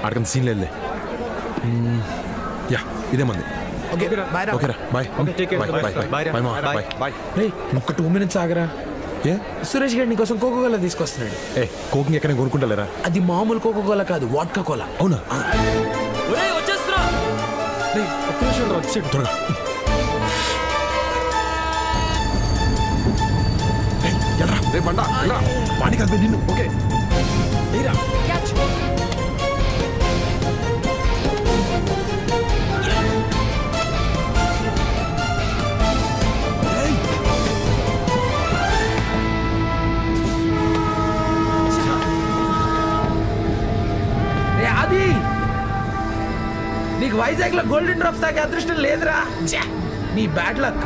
ఆడకంత scene లేదులే. Yeah ఇదే మంది. ఓకేరా బాయ్. ఒక్క 2 minutes ఆగరా. ఏ సురేష్ గారు నీకోసం కోకోకోలా తీసుకొస్తున్నాడు. ఏ కోకింగ్ ఎక్కడ కొనుక్కుంటలేరా? అది మామూలు కోకోకోలా కాదు, వాడ్కా కోలా. అవునా? ఒక్క నిమిషం వచ్చాడు త్వరగా. రే బండా పాని కలిపి నిన్ను. ఓకే అది నీకు వైజాగ్ లో గోల్డెన్ డ్రాప్స్ తాగే అదృష్టం లేదురా. నీ బ్యాడ్ లక్.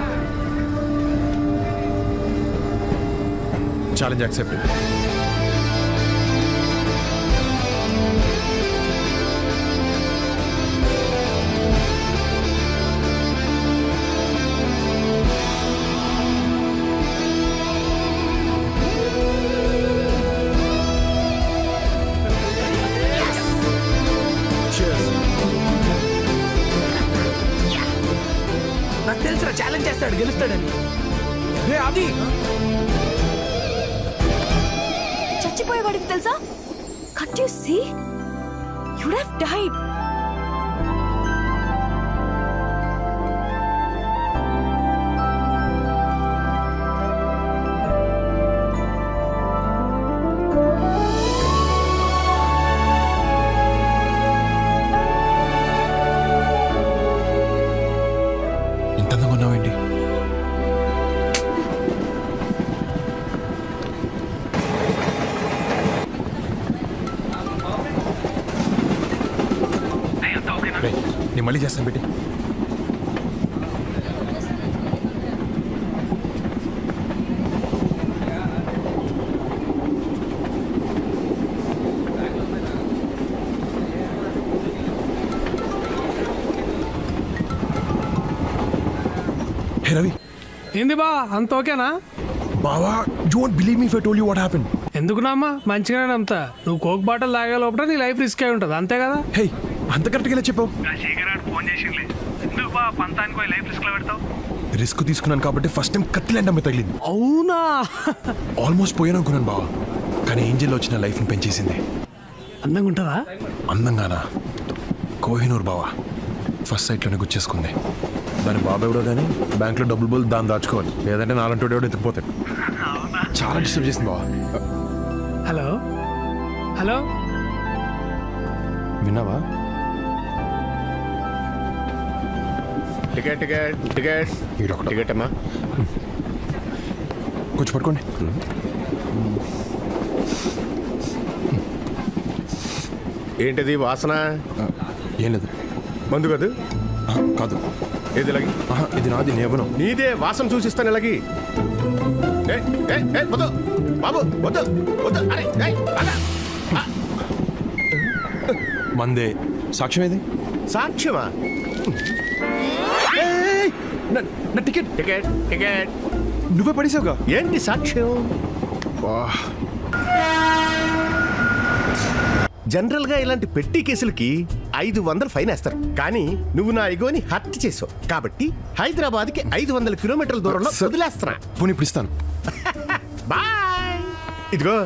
Challenge accepted. నాకు తెలుసురా ఛాలెంజ్ చేస్తాడు, గెలుస్తాడని. రే అది చచ్చిపోయేవాడికి తెలుసా? Can't you see? You'd have died. ఇంత అందంగా ఉన్నావేంటి? నేను మళ్ళీ చేస్తాను పెట్టి. హే రవి. ఏంది బా అంత ఓకేనా? బావా you won't believe me if I told you what happened. ఎందుకునామ్మా మంచిగానే నమ్ముతా. నువ్వు కోక్ బాటిల్ తాగే లోపల నీ లైఫ్ రిస్క్ అయి ఉంటుంది, అంతే కదా? హే అంత కరెక్ట్గా ఇలా చెప్పావు. రిస్క్ తీసుకున్నాను కాబట్టి ఫస్ట్ టైం కత్తిలాంటి అమ్మాయి తగిలింది. అవునా? ఆల్మోస్ట్ పోయాను అనుకున్నాను బావా, కానీ ఏంజల్ వచ్చిన లైఫ్ని పెంచేసింది. అందంగా ఉంటుందా? అందంగానా? కోహినూర్ బావా ఫస్ట్ సైట్లోనే గుచ్చేసుకుంది. దాని బాబా ఎవడో కానీ బ్యాంక్లో డబ్బులు బోల్ దాన్ని దాచుకోవాలి, లేదంటే నాలంటి ఎవడో ఎత్తుకుపోతాడు. చాలా డిస్టర్బ్ చేసింది బావా. హలో హలో విన్నావా? టికెట్ టికెట్ టికెట్ టికెట్ అమ్మా. కొంచెం పట్టుకోండి. ఏంటిది వాసన? ఏం లేదు. మందు కాదు? కాదు. ఏది ఇలాగి? ఇది నాది, నేను ఇవ్వను. నీదే, వాసన చూసిస్తాను ఇలాగి. వద్దు బాబు, వద్దు వద్దు. అరే అలా మందే. సాక్ష్యం ఏది? సాక్ష్యమా? నా టికెట్ టికెట్ టికెట్ నువ్వే పడేసావుగా. ఏంటి సాక్ష్యం? జనరల్ గా ఇలాంటి పెట్టి కేసులకి 500 ఫైన్ వేస్తారు, కానీ నువ్వు నా ఇగోని హత్య చేసావు కాబట్టి హైదరాబాద్ కి 500 కిలోమీటర్ల దూరంలో వదిలేస్తున్నా. పోనీ ఇప్పుడు ఇస్తాను. బాయ్. ఇదిగో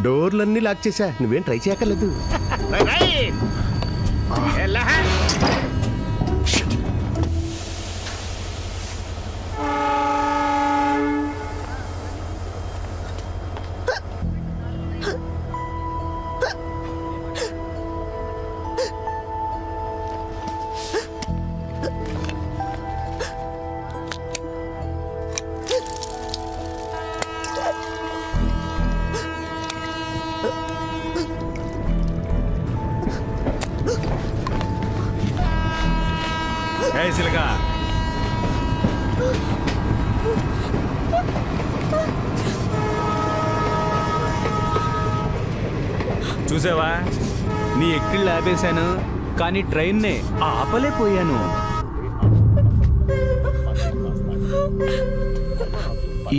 డోర్లన్నీ లాక్ చేశా, నువ్వేం ట్రై చేయక్కర్లేదు. సిలకా చూసావా, నీ ఎక్కిళ్ళు ఆపేశాను కానీ ట్రైన్నే ఆపలేకపోయాను.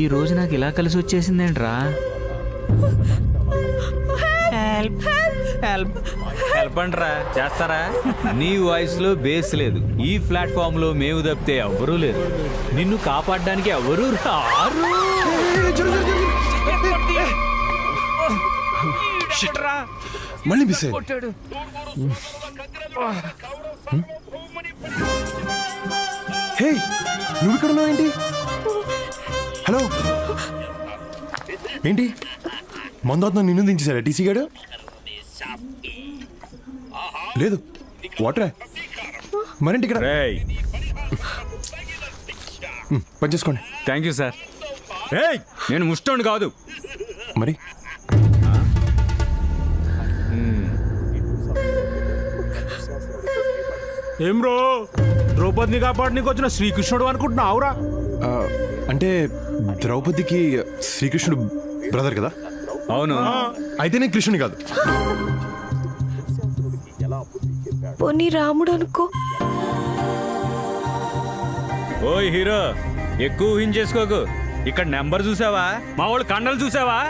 ఈ రోజు నాకు ఇలా కలిసి వచ్చేసిందేంట్రా? హెల్ప్ హెల్ప్ అంటరా చేస్తారా? నీ వాయిస్ లో బేస్ లేదు. ఈ ప్లాట్ఫామ్ లో మేము తప్పితే ఎవ్వరూ లేదు. నిన్ను కాపాడడానికి ఎవరూ రారు. మళ్ళీ మిస్ అయ్యింది. హే, నువ్వు ఇక్కడ ఉన్నావు ఏంటి? హలో, ఏంటి మందోత్నం నిన్ను దించేశారా టీసీ గాడు? లేదు వాటరే మరేంటి ఇక్కడ? రేయ్ పని చేసుకోండి. Thank you sir. రేయ్ నేను ముష్టోండి కాదు. మరి ఏం రో ద్రౌపదిని కాపాడనీకి వచ్చిన శ్రీకృష్ణుడు అనుకుంటున్నావురా? ఆ, అంటే ద్రౌపదికి శ్రీకృష్ణుడు బ్రదర్ కదా? అవును. అయితే నేను కృష్ణుని కాదు. పోనీ రాముడు అనుకో. ఓయ్ హీరో, ఎక్కువ ఊహించేసుకోకు. ఇక్కడ నెంబర్ చూసావా? మా వాళ్ళు కండలు చూసావా?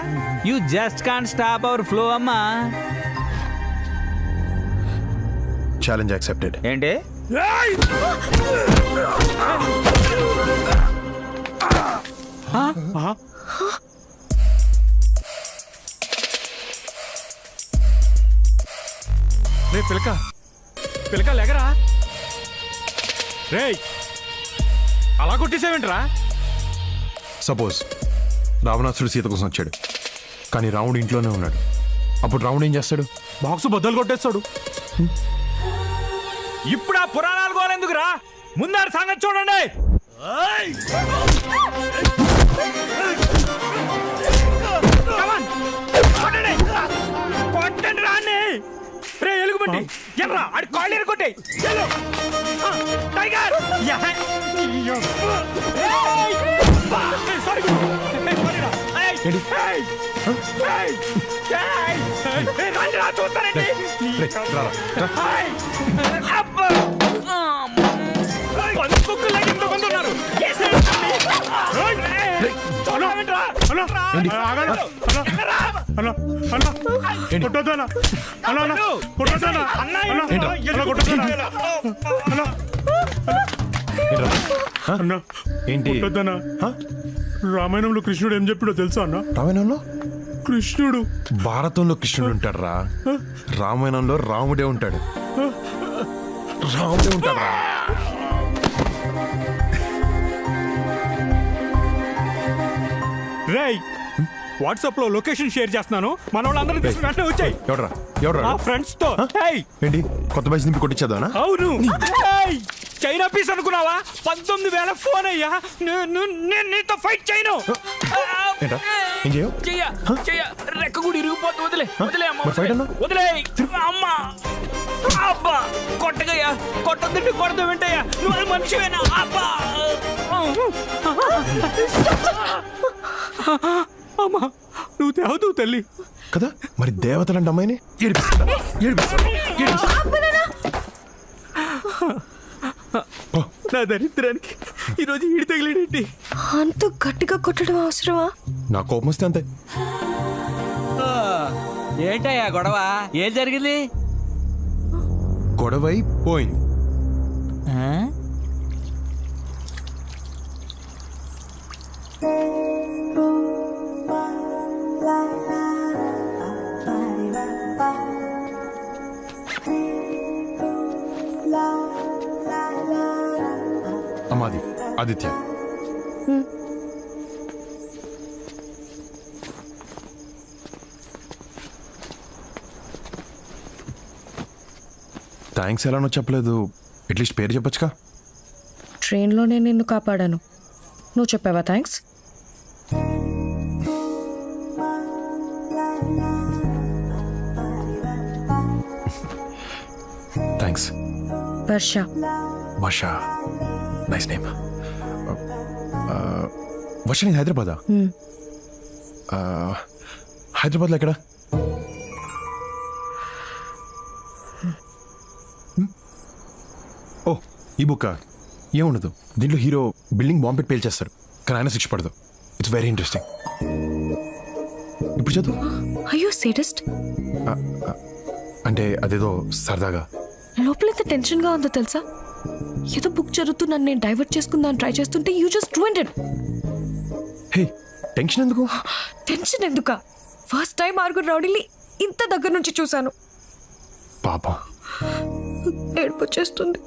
You just can't stop our flow అమ్మా. Challenge accepted. ఏంటి? రే పిలక పిలక లేకరా. రేయ్ అలా కొట్టేసావేంట్రా? సపోజ్ రావణాసుడు సీత కోసం వచ్చాడు, కానీ రాముడు ఇంట్లోనే ఉన్నాడు. అప్పుడు రాముడు ఏం చేస్తాడు? బాక్స్ బద్దలు కొట్టేస్తాడు. ఇప్పుడు ఆ పురాణాలు గోలెందుకురా? ముందారు సంగతి చూడండి. కొట్టండి రాని. రే ఎలుగుబంటి ఎల్రా, ఆడి కాళ్ళు ఎరగొట్టాయి. టైగర్ చూస్తానండి. ఏంటి? రామాయణంలో కృష్ణుడు ఏం చెప్పాడో తెలుసా అన్న? రామాయణంలో కృష్ణుడు భారతంలో కృష్ణుడు ఉంటాడు రా. రామాయణంలో రాముడే ఉంటాడు. రాముడే ఉంటాడు రా. రేయ్ వాట్సాప్ లో లొకేషన్ షేర్ చేస్తున్నాను. మన వాళ్ళందరూ తీసుకుని వెంటనే వచ్చాయి. ఎవడ్రా ఎవడ్రా? మా ఫ్రెండ్స్ తో. ఏంటి కొత్త బైక్ దింపి కొట్టించేద్దానా? అవును. చైనా పీస్ అనుకున్నావా? 19,000 ఫోన్ అయ్యా. నేను నీతో ఫైట్ చేయను. ఏంటా ఏం చేయవు? చెయ్య రెక్క కూడా ఇరిగిపోతుంది. వదిలే వదిలే అమ్మ, మరి ఫైట్ అన్నా? వదిలే అమ్మా. అబ్బా కొట్టగయ్యా, కొట్టద్దండి, కొడతా వింటయ్యా. నువ్వు మనిషివేనా? అబ్బా అమ్మా నువ్వు తేవదు తల్లి కదా. మరి దేవతలంటే అమ్మాయిని ఏడిపిస్తా ఏడిపిస్తా. నా దరిద్రానికి ఈరోజు ఈడి తగిలేడేంటి? అంత గట్టిగా కొట్టడం అవసరమా? నా కోపం వస్తే అంతే. ఏంటయ్యా గొడవ? ఏం జరిగింది? గొడవై పోయింది. అమ్మాది ఆదిత్య. థ్యాంక్స్ ఎలానో చెప్పలేదు. అట్లీస్ట్ పేరు చెప్పొచ్చుగా. ట్రైన్లోనే నిన్ను కాపాడాను, నువ్వు చెప్పావా థ్యాంక్స్? థ్యాంక్స్. వర్ష. వర్ష, నైస్ నేమ్. వర్ష నేను హైదరాబాదా? హైదరాబాద్లో ఎక్కడ? ఓ ఈ బుక్ ఏముండదు. దీంట్లో హీరో బిల్డింగ్ బాంబ్ పెట్టి పేల్చేస్తాడు, కానీ ఆయన శిక్ష పడదు. It's very interesting. ఇప్పుడు చదువు. అయ్యో సేడస్ట్. అంటే అదేదో సరదాగా. లోపల ఎంత టెన్షన్గా ఉందో తెలుసా? ఏదో బుక్ జరుగుతూ నన్ను నేను డైవర్ట్ చేసుకుందాం ట్రై చేస్తుంటే you just ruined it. Hey, tension ఎందుకు? టెన్షన్ ఎందుకా? ఫస్ట్ టైం ఆరుగురు రౌడీని ఇంత దగ్గర నుంచి చూశాను. పాపం. ఏడుపు వచ్చేస్తుంది.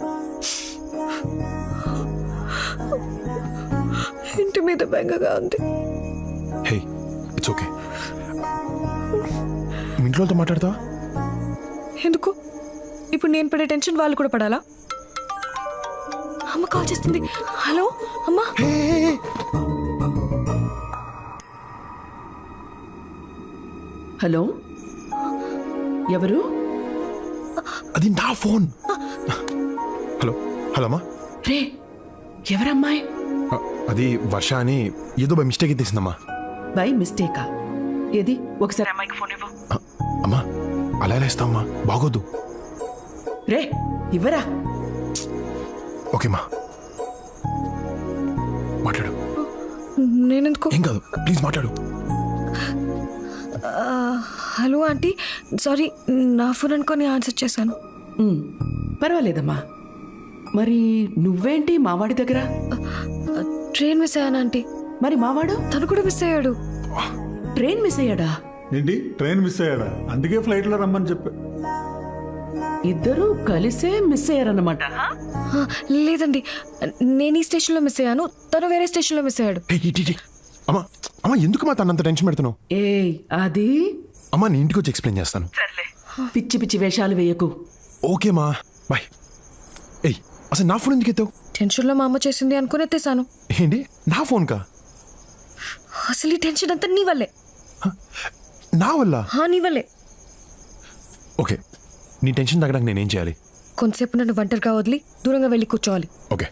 ఇంటి మీద బెంగగా ఉంది. హే, ఇట్స్ ఓకే. మీ ఇంట్లోతో మాట్లాడతావా? ఎందుకు? ఇప్పుడు నేను పడే టెన్షన్ వాళ్ళు కూడా పడాలా? అమ్మ కాల్ చేస్తుంది. హలో అమ్మా. హలో, ఎవరు? అది నా ఫోన్. హలో హలో అమ్మా. రే, ఎవరమ్మాయి? అది వర్ష అని ఏదో బై మిస్టేక్ తీసిందమ్మా. బై మిస్టేకా? ఏది ఒకసారి అమ్మాయికి ఫోన్ ఇవ్వు. అమ్మా అలా ఎలా ఇస్తామ్మా, బాగోద్దు. రే, ఇవ్వరా. ఓకేమ్మా, మాట్లాడు. నేనెందుకు? ఏం కాదు, ప్లీజ్ మాట్లాడు. హలో ఆంటీ, సారీ నా ఫోన్ అనుకొని ఆన్సర్ చేశాను. పర్వాలేదమ్మా. మరి నువ్వేంటి మావాడి దగ్గర? ట్రైన్ మిస్ అయ్యాను ఆంటీ. మరి మావాడు? తను కూడా మిస్ అయ్యాడు. ట్రైన్ మిస్ అయ్యాడా? ఏంటి, ట్రైన్ మిస్ అయ్యాడా? అందుకే ఫ్లైట్లో రమ్మని చెప్పా. ఇద్దరు కలిసే మిస్ అయ్యారన్నమాట. లేదండి, నేను ఈ స్టేషన్లో మిస్ అయ్యాను, తను వేరే స్టేషన్లో మిస్ అయ్యాడు. అమ్మా అమ్మా, ఎందుకు మా తనంత టెన్షన్ పెడుతున్నావు? ఏయ్, అది అమ్మా నీ ఇంటికి వచ్చి ఎక్స్ప్లెయిన్ చేస్తాను. పిచ్చి పిచ్చి వేషాలు వేయకు. ఓకేమా, బాయ్. ఏయ్, అసలు నా ఫోన్ ఎందుకు ఎత్తావు? టెన్షన్లో మా అమ్మ చేసింది అనుకుని ఎత్తేసాను. ఏంటి, నా ఫోన్ కా? అసలు ఈ టెన్షన్ అంతా నీ వల్లే. నా వల్ల? నీ వల్లే. ఓకే, నీ టెన్షన్ తగ్గడానికి నేనేం చేయాలి? కొంతసేపు నన్ను ఒంటరిగా వదిలి దూరంగా వెళ్ళి కూర్చోవాలి. ఓకే.